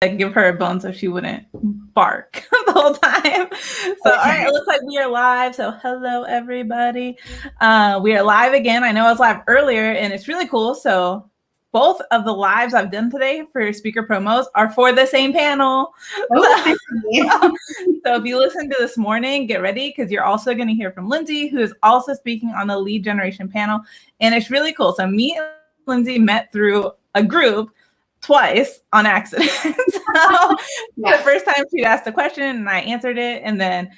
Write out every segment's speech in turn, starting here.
like give her a bone so she wouldn't bark the whole time. So, all right, it looks like we are live. So, hello everybody. We are live again. I know I was live earlier, and it's really cool. So, both of the lives I've done today for speaker promos are for the same panel. Oh, So if you listen to this morning, get ready because you're also going to hear from Lindsay, who is also speaking on the lead generation panel, and it's really cool. So me and Lindsay met through a group twice on accident. The first time she asked a question and I answered it, and then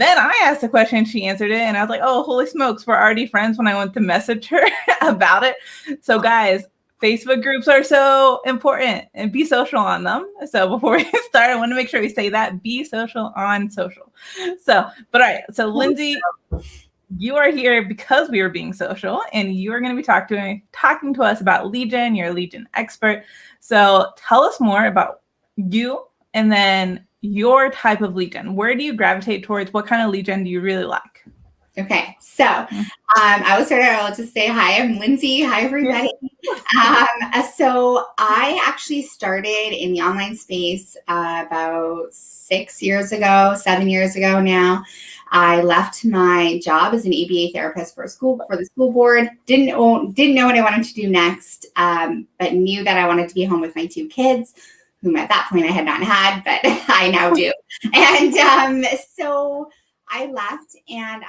I asked a question and she answered it, and I was like, oh, holy smokes, we're already friends when I went to message her about it. So guys, Facebook groups are so important, and be social on them. So before we start, I want to make sure we say that, be social on social. So, but all right, so Lindsay, you are here because we are being social, and you are going to be talking to us about lead gen. You're a lead gen expert. So tell us more about you and then your type of lead gen. Where do you gravitate towards? What kind of lead gen do you really like? Okay, so I will start out. I'll just say hi. I'm Lindsay. Hi, everybody. So I actually started in the online space about 7 years ago now. I left my job as an ABA therapist for the school board. Didn't know what I wanted to do next, but knew that I wanted to be home with my 2 kids, whom at that point I had not had, but I now do. And so I left, and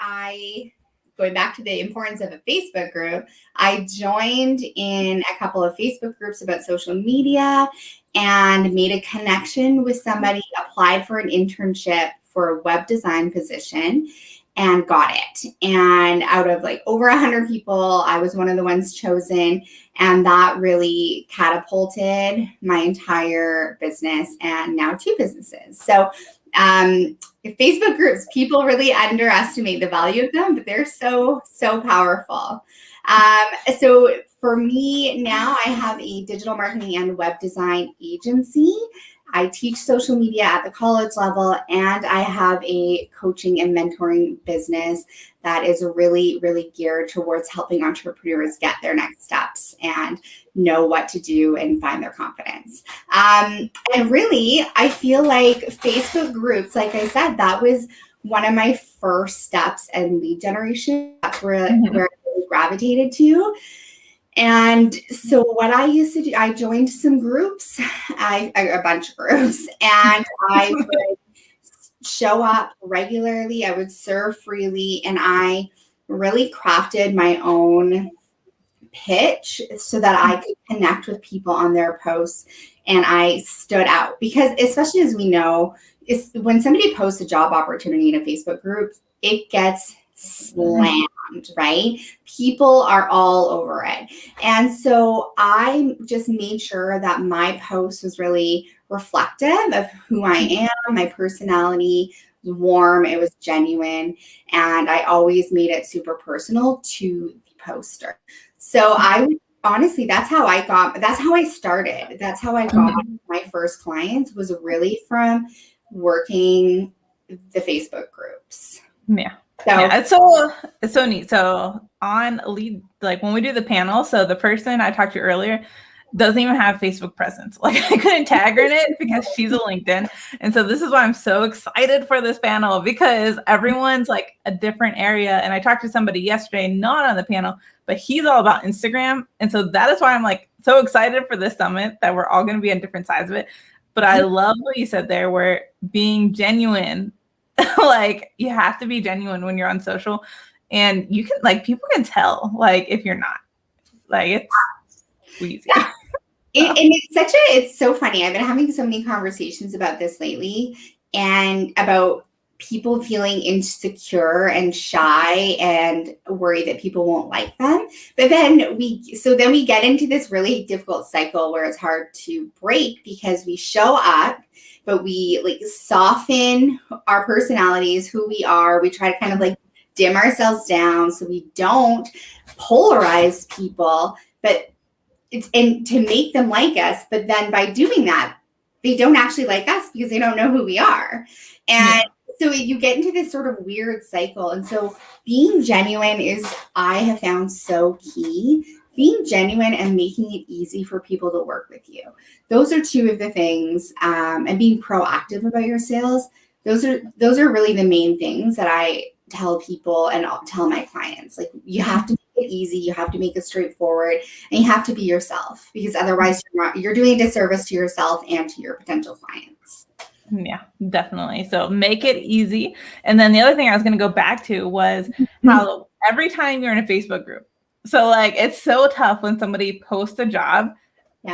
going back to the importance of a Facebook group, I joined in a couple of Facebook groups about social media and made a connection with somebody, applied for an internship for a web design position and got it. And out of like over 100 people, I was one of the ones chosen. And that really catapulted my entire business and now 2 businesses. So Facebook groups, people really underestimate the value of them, but they're so powerful. So for me now, I have a digital marketing and web design agency. I teach social media at the college level, and I have a coaching and mentoring business that is really, really geared towards helping entrepreneurs get their next steps and know what to do and find their confidence. And really, I feel like Facebook groups, like I said, that was one of my first steps in lead generation. That's where I gravitated to. And so what I used to do, I joined some groups, a bunch of groups, and I would show up regularly. I would serve freely, and I really crafted my own pitch so that I could connect with people on their posts, and I stood out because, especially as we know, when somebody posts a job opportunity in a Facebook group, it gets slammed, right? People are all over it. And so I just made sure that my post was really reflective of who I am, my personality was warm, it was genuine, and I always made it super personal to the poster. So honestly, that's how I started. That's how I got my first clients, was really from working the Facebook groups. Yeah. So, yeah, it's so neat. So on lead, like when we do the panel, so the person I talked to earlier doesn't even have Facebook presence. Like I couldn't tag her in it because she's a LinkedIn. And so this is why I'm so excited for this panel, because everyone's like a different area. And I talked to somebody yesterday, not on the panel, but he's all about Instagram. And so that is why I'm like so excited for this summit, that we're all going to be on different sides of it. But I love what you said there, where being genuine, like you have to be genuine when you're on social, and you can, like, people can tell, like, if you're not, like, it's easy. Yeah. And it's so funny. I've been having so many conversations about this lately, and about people feeling insecure and shy and worried that people won't like them. But then we get into this really difficult cycle where it's hard to break, because we show up, but we like soften our personalities, who we are. We try to kind of like dim ourselves down so we don't polarize people, but and to make them like us. But then by doing that, they don't actually like us because they don't know who we are. And so you get into this sort of weird cycle. And so being genuine is, I have found, so key, being genuine and making it easy for people to work with you. Those are two of the things, and being proactive about your sales. Those are really the main things that I tell people and I'll tell my clients. Like, you have to make it easy, you have to make it straightforward, and you have to be yourself, because otherwise you're doing a disservice to yourself and to your potential clients. Yeah, definitely. So make it easy. And then the other thing I was going to go back to was how every time you're in a Facebook group, so like it's so tough when somebody posts a job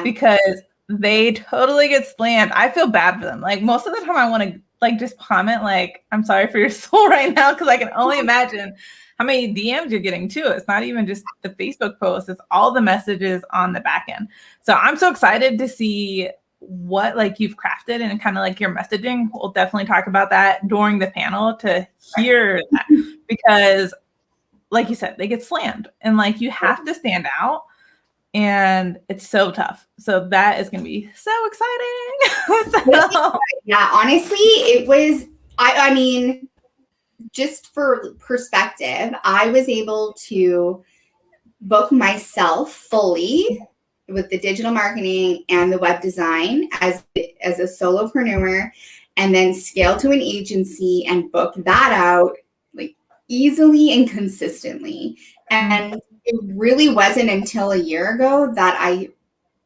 because they totally get slammed. I feel bad for them. Like, most of the time I want to like just comment like, I'm sorry for your soul right now, because I can only imagine how many DMs you're getting too. It's not even just the Facebook post, it's all the messages on the back end. So I'm so excited to see what like you've crafted and kind of like your messaging. We'll definitely talk about that during the panel to hear that, because like you said, they get slammed and like you have to stand out, and it's so tough. So that is going to be so exciting. Yeah, honestly, it was, I mean, just for perspective, I was able to book myself fully with the digital marketing and the web design as a solopreneur, and then scale to an agency and book that out like easily and consistently. And it really wasn't until a year ago that I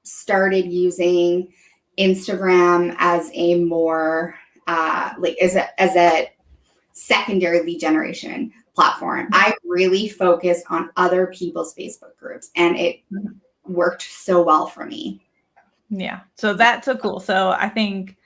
started using Instagram as a more as a secondary lead generation platform. I really focus on other people's Facebook groups, and it worked so well for me. Yeah. So that's so cool. So I think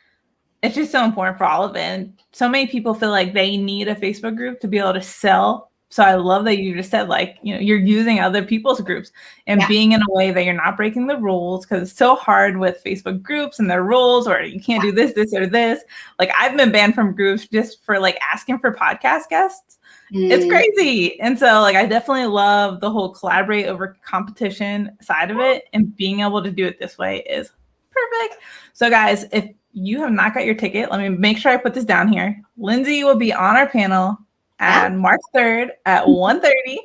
it's just so important for all of it. And so many people feel like they need a Facebook group to be able to sell. So I love that you just said, like, you know, you're using other people's groups and being in a way that you're not breaking the rules, because it's so hard with Facebook groups and their rules, or you can't do this, or this. Like, I've been banned from groups just for like asking for podcast guests. It's crazy. And so like, I definitely love the whole collaborate over competition side of it, and being able to do it this way is perfect. So guys, if you have not got your ticket, let me make sure I put this down here. Lindsay will be on our panel on March 3rd at 1:30,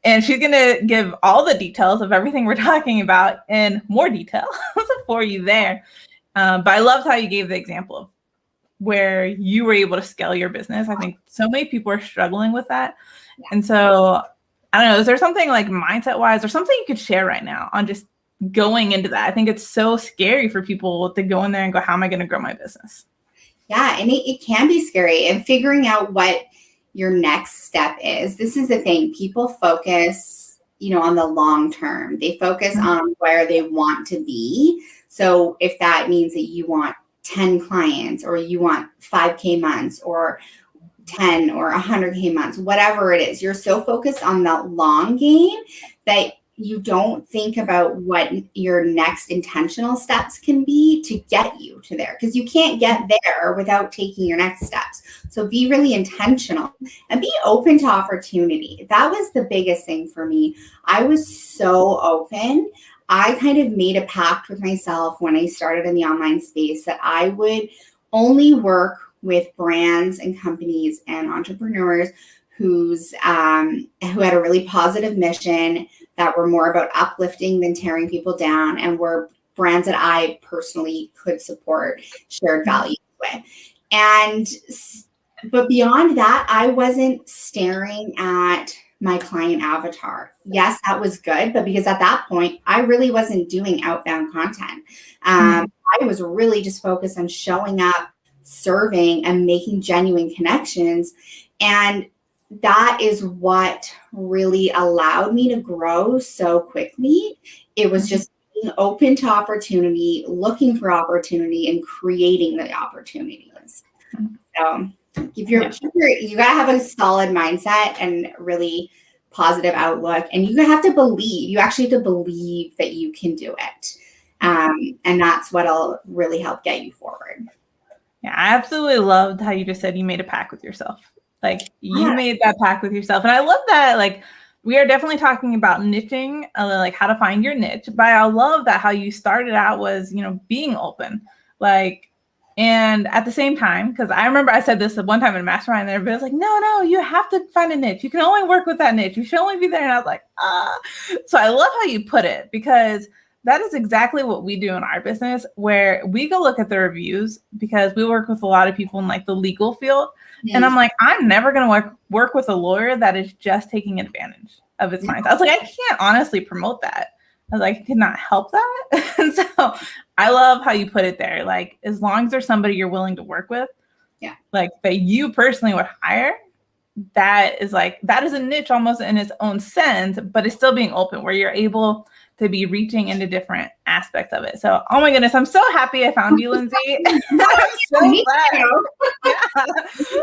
and she's going to give all the details of everything we're talking about in more detail for you there. But I loved how you gave the example of where you were able to scale your business. I think so many people are struggling with that. And so, I don't know, is there something like mindset wise or something you could share right now on just going into that? I think it's so scary for people to go in there and go, how am I going to grow my business? Yeah, and it can be scary, and figuring out what your next step is. This is the thing. People focus, on the long term. They focus on where they want to be. So if that means that you want 10 clients, or you want 5K months, or 10 or 100K months, whatever it is, you're so focused on the long game that you don't think about what your next intentional steps can be to get you to there, because you can't get there without taking your next steps. So be really intentional and be open to opportunity. That was the biggest thing for me. I was so open. I kind of made a pact with myself when I started in the online space that I would only work with brands and companies and entrepreneurs who had a really positive mission, that were more about uplifting than tearing people down, and were brands that I personally could support, shared values with. But beyond that, I wasn't staring at my client avatar. Yes, that was good, but because at that point, I really wasn't doing outbound content. I was really just focused on showing up, serving, and making genuine connections. And that is what really allowed me to grow so quickly. It was just being open to opportunity, looking for opportunity, and creating the opportunities. So you gotta have a solid mindset and really positive outlook, and you have to believe. You actually have to believe that you can do it, and that's what'll really help get you forward. Yeah, I absolutely loved how you just said you made a pact with yourself. Like, you made that pact with yourself. And I love that. Like, we are definitely talking about niching, like how to find your niche. But I love that how you started out was, being open. Like, And at the same time, because I remember I said this at one time in a mastermind, and everybody was like, no, you have to find a niche. You can only work with that niche. You should only be there. And I was like, ah. So I love how you put it, because that is exactly what we do in our business, where we go look at the reviews, because we work with a lot of people in like the legal field. And I'm like, I'm never going to work with a lawyer that is just taking advantage of its clients. I was like, I can't honestly promote that. I was like, I could not help that. And so I love how you put it there. Like, as long as there's somebody you're willing to work with, like that you personally would hire, that is a niche almost in its own sense, but it's still being open, where you're able to be reaching into different aspects of it. So, oh my goodness, I'm so happy I found you, Lindsay. I'm so glad.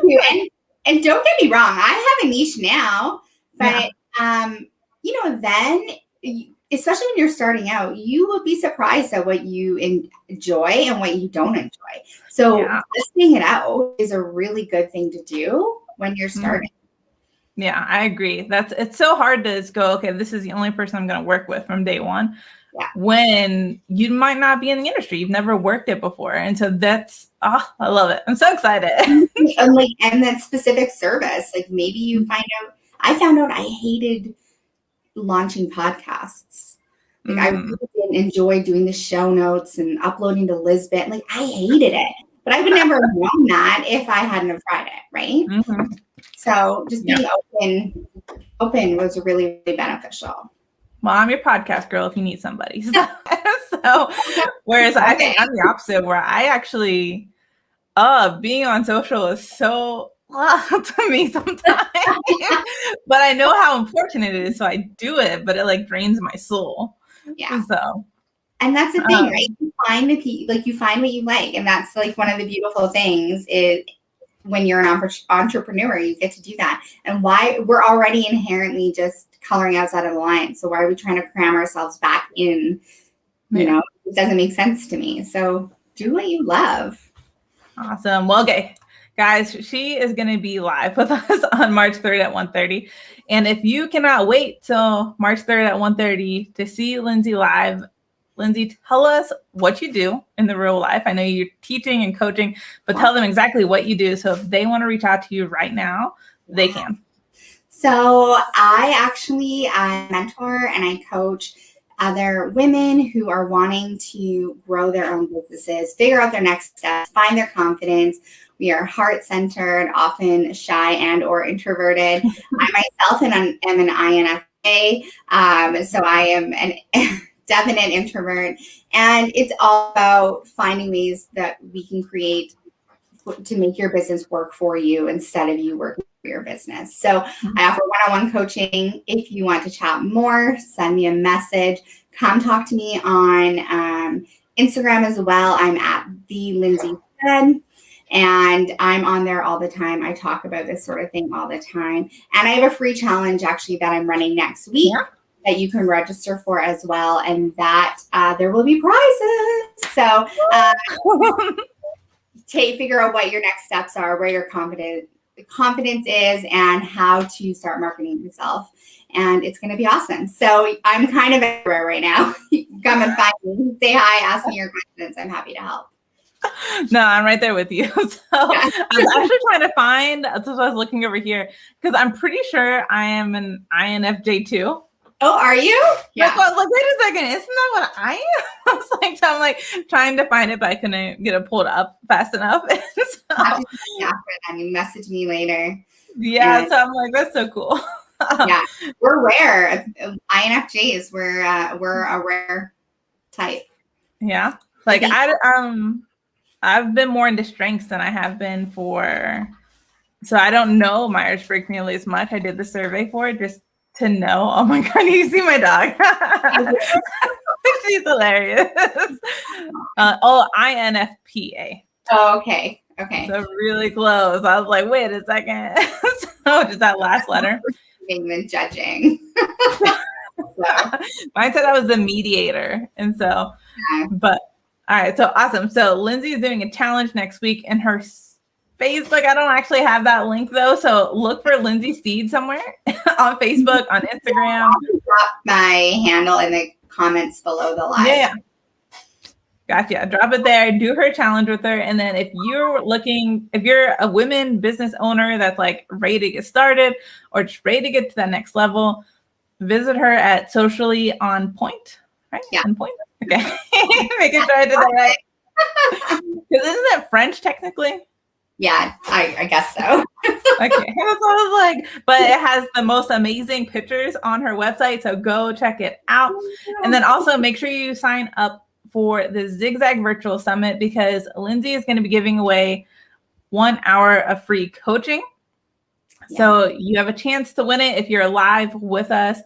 Yeah. And don't get me wrong, I have a niche now, but then, especially when you're starting out, you will be surprised at what you enjoy and what you don't enjoy. So testing it out is a really good thing to do when you're starting. Yeah, I agree. It's so hard to just go, okay, this is the only person I'm going to work with from day one. Yeah. When you might not be in the industry, you've never worked it before. And so I love it. I'm so excited. and that specific service, like maybe you I found out I hated launching podcasts. Like I really didn't enjoy doing the show notes and uploading to Lisbeth. Like I hated it, but I would never have known that if I hadn't have tried it. Right. Mm-hmm. So just being open was really, really beneficial. Well, I'm your podcast girl if you need somebody. So whereas I think I'm the opposite, where I actually, being on social is so to me sometimes, but I know how important it is. So I do it, but it like drains my soul. Yeah. So. And that's the thing, right? You find you find what you like. And that's like one of the beautiful things is when you're an entrepreneur, you get to do that. And why we're already inherently just coloring outside of the line. So why are we trying to cram ourselves back in? It doesn't make sense to me. So do what you love. Awesome. Well, okay, guys, she is going to be live with us on March 3rd at 1:30. And if you cannot wait till March 3rd at 1:30 to see Lindsay live, Lindsay, tell us what you do in the real life. I know you're teaching and coaching, but tell them exactly what you do. So if they want to reach out to you right now, they can. So I mentor and I coach other women who are wanting to grow their own businesses, figure out their next steps, find their confidence. We are heart-centered, often shy and or introverted. I myself am an INFJ, so I am an definite introvert, and it's all about finding ways that we can create to make your business work for you instead of you working for your business. So I offer one-on-one coaching. If you want to chat more, send me a message. Come talk to me on Instagram as well. I'm at the Lindsay Stead, and I'm on there all the time. I talk about this sort of thing all the time. And I have a free challenge actually that I'm running next week. Yeah. That you can register for as well, and that there will be prizes. So figure out what your next steps are, where your confidence is, and how to start marketing yourself. And it's going to be awesome. So I'm kind of everywhere right now. Come and find me, say hi, ask me your questions. I'm happy to help. No, I'm right there with you. So I'm actually trying to find. That's what I was looking over here, because I'm pretty sure I am an INFJ too. Oh, are you? Yeah. Like, wait a second. Isn't that what I am? I was like, so I'm like trying to find it, but I couldn't get it pulled up fast enough. And you message me later. Yeah. So I'm like, that's so cool. Yeah. We're rare. INFJs, we're a rare type. Yeah. Like I've been more into strengths than I have been so I don't know Myers-Briggs nearly as much. I did the survey for it just to know. Oh my God, you see my dog. She's hilarious. INFPA. Oh, okay. So really close. I was like, wait a second. So just that last letter. The judging. Mine said I was the mediator. And so, but all right. So awesome. So Lindsay is doing a challenge next week in her Facebook. I don't actually have that link though. So look for Lindsay Stead somewhere on Facebook, on Instagram. I'll drop my handle in the comments below the live. Yeah. Gotcha. Drop it there. Do her challenge with her. And then if you're a women business owner that's like ready to get started or just ready to get to that next level, visit her at Socially On Point. Right? Yeah. On Point? Okay. Making sure I did that right. Because isn't it French technically? Yeah, I guess so. Okay, that's what I was like. But it has the most amazing pictures on her website, so go check it out. And then also make sure you sign up for the Zigzag Virtual Summit because Lindsay is going to be giving away 1 hour of free coaching. Yeah. So you have a chance to win it if you're live with us,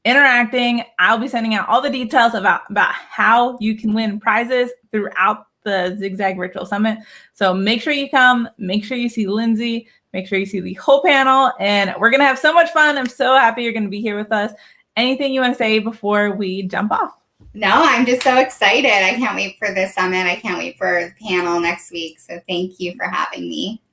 interacting. I'll be sending out all the details about how you can win prizes throughout the Zigzag Virtual Summit. So make sure you come, make sure you see Lindsay, make sure you see the whole panel, and we're going to have so much fun. I'm so happy you're going to be here with us. Anything you want to say before we jump off? No, I'm just so excited. I can't wait for the summit. I can't wait for the panel next week. So thank you for having me.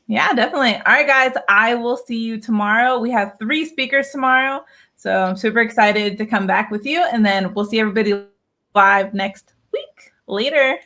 Yeah, definitely. All right, guys, I will see you tomorrow. We have 3 speakers tomorrow. So I'm super excited to come back with you. And then we'll see everybody live next week. Later.